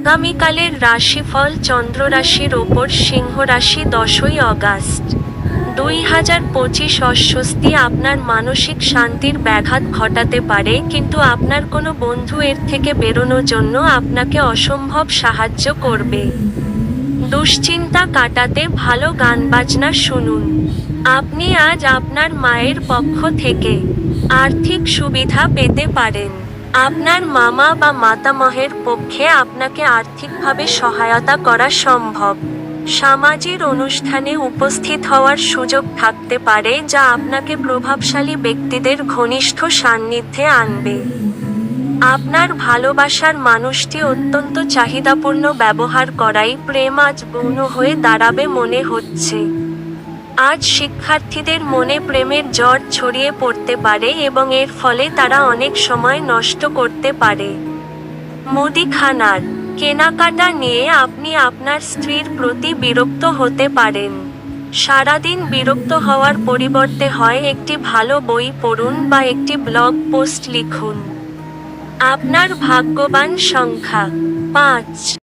আগামীকালের রাশিফল চন্দ্র রাশির ওপর সিংহ রাশি 10ই অগাস্ট 2025। অস্বস্তি আপনার মানসিক শান্তির ব্যাঘাত ঘটাতে পারে, কিন্তু আপনার কোনো বন্ধু এর থেকে বেরোনোর জন্য আপনাকে অসম্ভব সাহায্য করবে। দুশ্চিন্তা কাটাতে ভালো গানবাজনা শুনুন। আপনি আজ আপনার মায়ের পক্ষ থেকে আর্থিক সুবিধা পেতে পারেন। আপনার মামা বা মাতামহের পক্ষে আপনাকে আর্থিকভাবে সহায়তা করা সম্ভব। সামাজিক অনুষ্ঠানে উপস্থিত হওয়ার সুযোগ থাকতে পারে, যা আপনাকে প্রভাবশালী ব্যক্তিদের ঘনিষ্ঠ সান্নিধ্যে আনবে। আপনার ভালোবাসার মানুষটি অত্যন্ত চাহিদাপূর্ণ ব্যবহার করাই প্রেম আজ গৌণ হয়ে দাঁড়াবে মনে হচ্ছে। আজ শিক্ষার্থীদের মনে প্রেমের ঝড় ছড়িয়ে পড়তে পারে এবং এর ফলে তারা অনেক সময় নষ্ট করতে পারে। মুদিখানার কেনাকাটা নিয়ে আপনি আপনার স্ত্রীর প্রতি বিরক্ত হতে পারেন। সারাদিন বিরক্ত হওয়ার পরিবর্তে হয় একটি ভালো বই পড়ুন বা একটি ব্লগ পোস্ট লিখুন। আপনার ভাগ্যবান সংখ্যা 5।